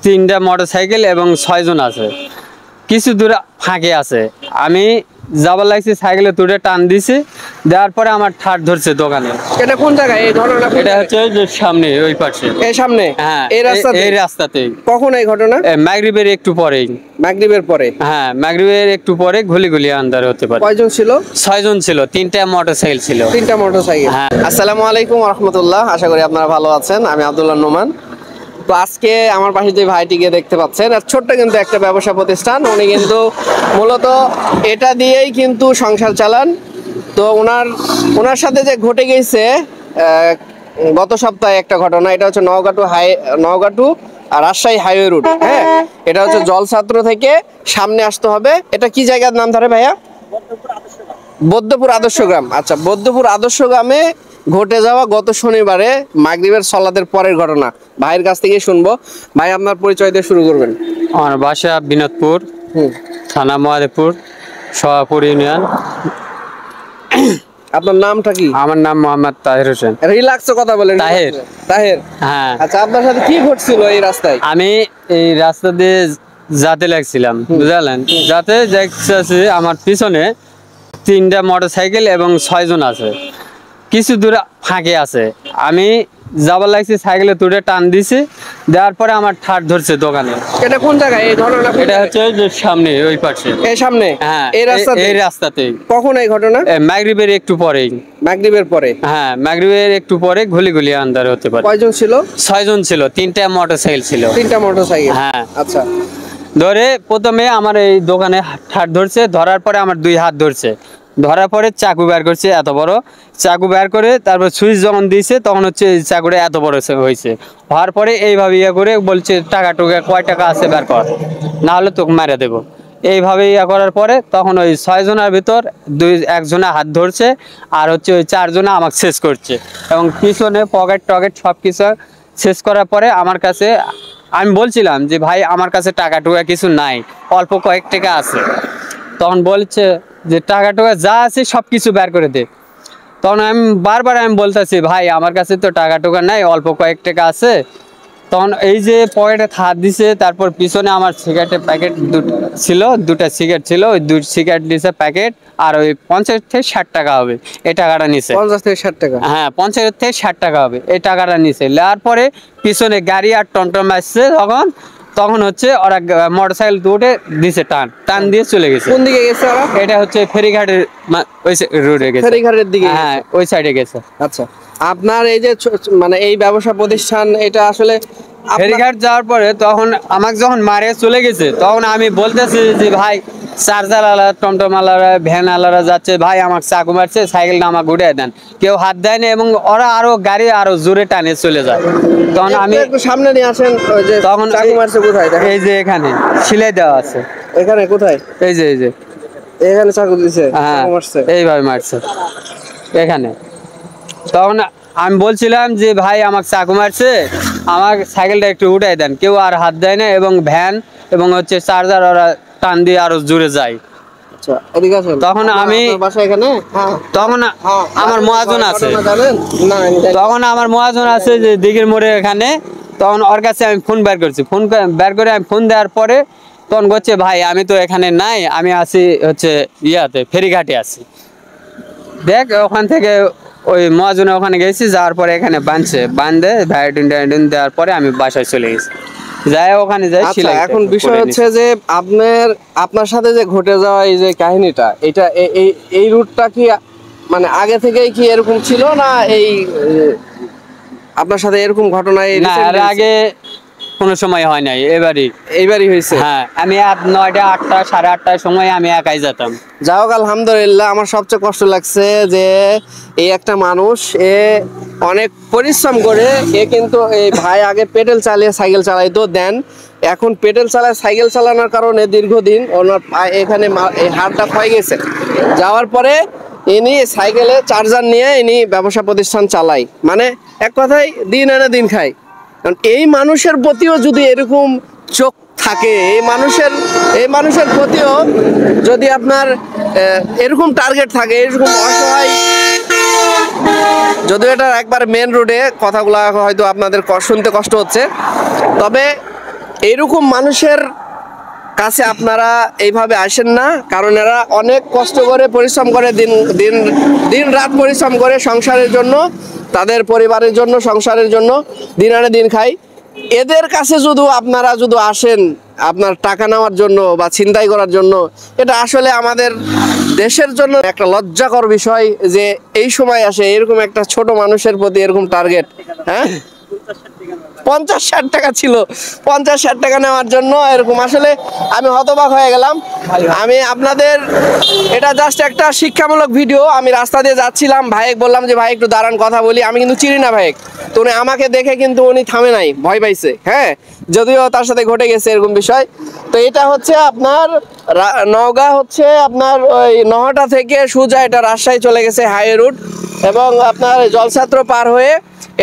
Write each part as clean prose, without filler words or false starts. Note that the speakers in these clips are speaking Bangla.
3টা মোটরসাইকেল এবং 6 জন আছে। কিছু দূর ফাঁকে আছে, আমি যাবার লাগছি, সাইকেলে তুলে টান দিছি, দেওয়ার পরে আমার ঠাট ধরছে দোকানে। এটা কোন জায়গায় এই ঘটনা? এটা হচ্ছে যে সামনে ওই পাশে, এই সামনে। হ্যাঁ এই রাস্তাতেই। কখন এই ঘটনা? মাগরিবের একটু পরেই। মাগরিবের পরে? হ্যাঁ, মাগরিবের একটু পরে ঘুলি আন্দার হতে পারে। কয়জন ছিল? 6 জন ছিল, 3টা মোটরসাইকেল ছিল। 3টা মোটরসাইকেল। হ্যাঁ। আসসালামু আলাইকুম ওয়া রাহমাতুল্লাহ, আশা করি আপনারা ভালো আছেন। আমি আব্দুল্লাহ নোমান। তো আজকে আমার পাশে যে ভাইটিকে দেখতে পাচ্ছেন, আর ছোট্ট কিন্তু একটা ব্যবসা প্রতিষ্ঠান, উনি কিন্তু মূলত এটা দিয়েই কিন্তু সংসার চালান। তো ওনার সাথে যে ঘটে গেছে গত সপ্তাহে একটা ঘটনা, এটা হচ্ছে নওগাঁ আর রাজশাহী হাইওয়ে রুট। হ্যাঁ, এটা হচ্ছে জলছাত্র থেকে সামনে আসতে হবে। এটা কি জায়গার নাম ধরে ভাইয়া? বৌদ্ধপুর আদর্শ গ্রাম। আচ্ছা, বৌদ্ধপুর আদর্শ গ্রামে ঘটে যাওয়া গত শনিবারে মাগরিবের সালাতের পরের ঘটনা ভাইয়ের কাছ থেকে শুনবো। ভাই, আপনার পরিচয় দিয়ে শুরু করবেন। আমার বাসা বিনোদপুর, থানা মহাদেবপুর, সোহাপুর ইউনিয়ন। আপনার নামটা কি? আমার নাম মোহাম্মদ তাহের হোসেন। রিল্যাক্সে কথা বলেন। তাহের। হ্যাঁ। আচ্ছা, আপনার সাথে কি ঘটছিল এই রাস্তায়? আমি এই রাস্তা দিয়ে যেতে লাগছিলাম, বুঝলেন, যাতে দেখছি আমার পিছনে 3টা মোটরসাইকেল এবং 6 জন আছে। কিছু দূর ফাঁকে আছে, আমি যাবার লাগছি, সাইকেলে তুলে টান দিছি, দেওয়ার পরে আমার ঠাট ধরছে দোকানে। এটা কোন জায়গায় এই ঘটনা? এটা হচ্ছে যে সামনে ওই পাশে। এই সামনে। হ্যাঁ, এই রাস্তাতেই। কখন এই ঘটনা? মাগরিবের একটু পরেই। মাগরিবের পরে? হ্যাঁ, মাগরিবের একটু পরে ঘুলি আন্দার হতে পারে। কয়জন ছিল? 6 জন ছিল, 3টা মোটরসাইকেল ছিল। 3টা মোটরসাইকেল। হ্যাঁ। আচ্ছা, ধরে প্রথমে আমার এই দোকানে ঠাট ধরছে, ধরার পরে আমার 2 হাত ধরছে, ধরার পরে চাকু বের করছে, এত বড় চাকু বের করে, তারপর সুইচ যখন দিয়েছে তখন হচ্ছে চাকুটা এত বড় হয়েছে। হওয়ার পরে এইভাবে ইয়ে করে বলছে, টাকা টুকা কয় টাকা আছে বের কর, না হলে তোকে মেরে দেবো। এইভাবে ইয়ে করার পরে তখন ওই 6 জনের ভিতর একজনে হাত ধরছে, আর হচ্ছে ওই 4 জনে আমাকে শেষ করছে, এবং পিছনে পকেট সব কিছু শেষ করার পরে আমার কাছে, আমি বলছিলাম যে ভাই আমার কাছে টাকা টুকা কিছু নাই, অল্প কয়েক টাকা আছে। তখন বলছে যে টাকা টুকা যা আছে সব কিছু বের করে দে। তখন আমি বারবার বলতেছি, ভাই আমার কাছে তো টাকা টুকা নাই, অল্প কয়েক টাকা আছে। তখন এই যে পকেটে হাত দিছে, তারপর পিছনে আমার সিগারেটের প্যাকেট ছিল, 2টা সিগারেট ছিল, ওই 2 সিগারেট দিছে প্যাকেট, আর ওই 50 থেকে 60 টাকা হবে এই টাকাটা নিছে। 50 থেকে 60 টাকা? হ্যাঁ, 50 থেকে 60 টাকা হবে এই টাকাটা নিছে। নেওয়ার পরে পিছনে গাড়ি আর টমটম আসছে, তখন হচ্ছে ওরা মোটরসাইকেল দুটে দিছে টান দিয়ে চলে গেছে। কোন দিকে গেছে ওরা? এটা হচ্ছে ফেরিঘাটের ওই রোডে গেছে। ফেরিঘাটের দিকে? হ্যাঁ, ওই সাইডে গেছে। আচ্ছা, আপনার এই যে মানে এই ব্যবসা প্রতিষ্ঠান, এটা আসলে ফেরিঘাট যাওয়ার পরে তখন আমাকে যখন মারে চলে গেছে, তখন আমি বলতেছি যে ভাই চার্জার আলাদা, টমটম আলাদা, ভ্যান আলাদা যাচ্ছে, ভাই আমাকে চাকু মারছে, সাইকেলটা আমাকে উঠে দেন। কেউ হাত দেয় না, এবং ওরা আরো গাড়ি আরো জোরে টানে চলে যায়। তখন আমি একটু সামনে নিয়ে আসেন। তখন চাকু মারছে কোথায়? এই যে এখানে সিলাই দেওয়া আছে। এখানে কোথায়? এই যে এখানে চাকু দিছে। হ্যাঁ, এইভাবে মারছে এখানে। তখন আমি বলছিলাম যে ভাই আমাকে চাকু মারছে, আমার সাইকেলটা একটু উঠাই দেন। কেউ আর হাত দেয় না, এবং ভ্যান এবং হচ্ছে চার্জার ওরা টান দিয়ে আরো জোরে যায়। তখন আমি তখন আমার মহাজন আছে, তখন আমার মহাজন আছে যে দিঘির মোড়ে এখানে। তখন ওর কাছে আমি ফোন বের করছি, ফোন বের করে আমি ফোন দেওয়ার পরে তখন বলছে, ভাই আমি তো এখানে নাই, আমি আছি হচ্ছে ফেরিঘাটে আছি। দেখ, ওখান থেকে ওই মহাজনে ওখানে গেছি, যাওয়ার পরে এখানে বাঁধে ভায়োডিন দেওয়ার পরে আমি বাসায় চলে গেছি, যাই ওখানে যাই। এখন বিষয় হচ্ছে যে আপনার সাথে যে ঘটে যাওয়া এই যে কাহিনীটা, এটা এই রুটটা কি মানে আগে থেকেই কি এরকম ছিল, না এই আপনার সাথে এরকম ঘটনা আগে কোনো সময় হয় নাই, এইবারই হয়েছে? হ্যাঁ, আমি 9টা 8টা 8:30টার সময় আমি একাই যেতাম। যাই হোক, আলহামদুলিল্লাহ। আমার সবচেয়ে কষ্ট লাগছে যে এই একটা মানুষ, এ অনেক পরিশ্রম করে, এ কিন্তু এই ভাই আগে পেডেল চালিয়ে সাইকেল চালাইতো, দেন এখন পেডেল চালায় সাইকেল চালানোর কারণে দীর্ঘদিন ওনার এখানে এই হাড়টা ক্ষয়ে গেছে। যাওয়ার পরে ইনি সাইকেলে চার্জার নিয়ে ইনি ব্যবসা প্রতিষ্ঠান চালায়, মানে এক কথায় দিন এনে দিন খায়। কারণ এই মানুষের প্রতিও যদি এরকম চোখ থাকে, এই মানুষের প্রতিও যদি আপনার এরকম টার্গেট থাকে, এরকম অসহায়, যদিও এটা একবার মেন রোডে, কথাগুলো হয়তো আপনাদের শুনতে কষ্ট হচ্ছে, তবে এইরকম মানুষের কাছে আপনারা এইভাবে আসেন না, কারণ এরা অনেক কষ্ট করে পরিশ্রম করে, দিন দিন দিন রাত পরিশ্রম করে সংসারের জন্য, তাদের পরিবারের জন্য, সংসারের জন্য দিন আনে দিন খায়। এদের কাছে যদি আপনারা যদি আসেন আপনার টাকা নেওয়ার জন্য বা ছিনতাই করার জন্য, এটা আসলে আমাদের দেশের জন্য একটা লজ্জাকর বিষয় যে এই সময় আসে এরকম একটা ছোট মানুষের প্রতি এরকম টার্গেট। হ্যাঁ, 50-60 টাকা ছিল, 50-60 টাকা নেওয়ার জন্য এরকম, আসলে আমি হতবাক হয়ে গেলাম। আমি আপনাদের এটা জাস্ট একটা শিক্ষামূলক ভিডিও, আমি রাস্তা দিয়ে যাচ্ছিলাম, ভাইক বললাম যে ভাই একটু দাঁড়ান কথা বলি, আমি কিন্তু চিনি না ভাইক, তো উনি আমাকে দেখে কিন্তু উনি থামে নাই, ভয় পাইছে। হ্যাঁ, যদিও তার সাথে ঘটে গেছে এরকম বিষয়। তো এটা হচ্ছে আপনার নওগাঁ হচ্ছে আপনার ওই নহটা থেকে সোজা এটা রাজশাহী চলে গেছে হাইওয়ে রুট, এবং আপনার জলছাত্র পার হয়ে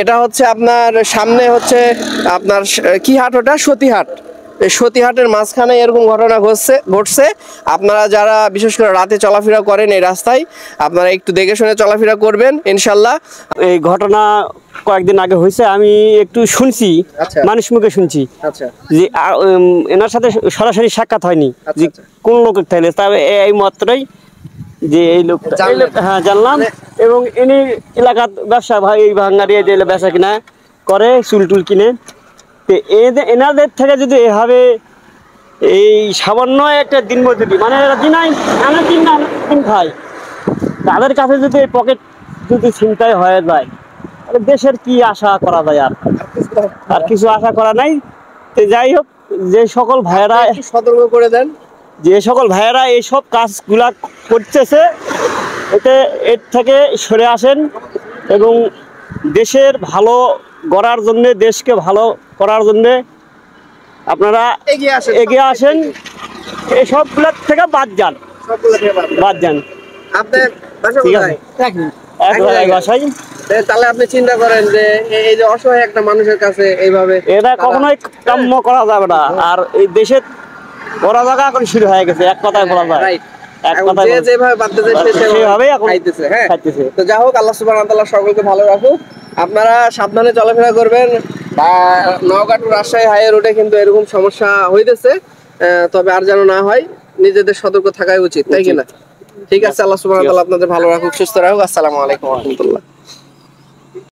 এটা হচ্ছে আপনার সামনে হচ্ছে আপনার কি হাট, ওটা সতীহাট। এই সতীহাটের মাঝখানে এরকম ঘটনা ঘটছে। আপনারা যারা বিশেষ করে রাতে চলাফেরা করেন এই রাস্তায়, আপনারা একটু দেখে শুনে চলাফেরা করবেন ইনশাল্লাহ। এই ঘটনা কয়েকদিন আগে হয়েছে, আমি একটু শুনছি, আচ্ছা। মানুষ মুখে শুনছি আচ্ছা যে এনার সাথে সরাসরি সাক্ষাৎ হয়নি যে আচ্ছা। কোন লোকের থাকলে, তবে এই মাত্রই যে এই লোকটা, জানলেন? হ্যাঁ জানলাম। এবং ইনি এলাকার ব্যবসা, ভাই এই ভাঙ্গারিয়া যে ব্যবসা কিনা করে, চুল টুল কিনে, তো এনাদের থেকে যদি এভাবে এই সামান্য একটা দিন মজুরি, মানে এরা দিনাই আনা দিন খায়, তাদের কাছে যদি এই পকেট যদি ছিনতাই হয়ে যায়, তাহলে দেশের কি আশা করা যায়? আর কিছু আশা করা নাই। তো যাই হোক, যে সকল ভাইয়েরা, একটু সতর্ক করে দেন। যে সকল ভাইয়েরা এইসব কাজগুলা করতেছে, এর থেকে সরে আসেন এবং দেশের ভালো গড়ার জন্যে, দেশকে ভালো করার জন্যে আপনারা এগিয়ে আসেন, এইসবগুলোর থেকে বাদ যান, সবগুলো থেকে বাদ দেন। বাদ যান। আপনার বাসা ঠিক কোথায়? আছে, এক বাসায়। তাহলে আপনি চিন্তা করেন যে এই যে অসহায় একটা মানুষের কাছে এইভাবে এটা কখনোই কাম্য করা যাবে না। আর এই দেশের ওরা জায়গা এখন শুরু হয়ে গেছে, এক কথায় বলা যায়, রাইট, এক এখন কথায় যে বলা- যেভাবে বাঁধতে চায় সে সেভাবেই এখন খাইতেছে। হ্যাঁ, খাইতেছে। তো যা হোক, আল্লাহ সুবহানাহু ওয়া তাআলা সকলকে ভালো রাখুক। আপনারা সাবধানে চলাফেরা করবেন। নওগাঁ টু রাজশাহী হাইওয়ে রোডে কিন্তু এরকম সমস্যা হইতেছে, তবে আর যেন না হয়, নিজেদের সতর্ক থাকাই উচিত, তাই কিনা? ঠিক আছে, আল্লাহ সুবহানাহু ওয়া তাআলা আপনাদের ভালো রাখুক, সুস্থ রাখুক। আসসালামু আলাইকুম ওয়া রাহমাতুল্লাহ।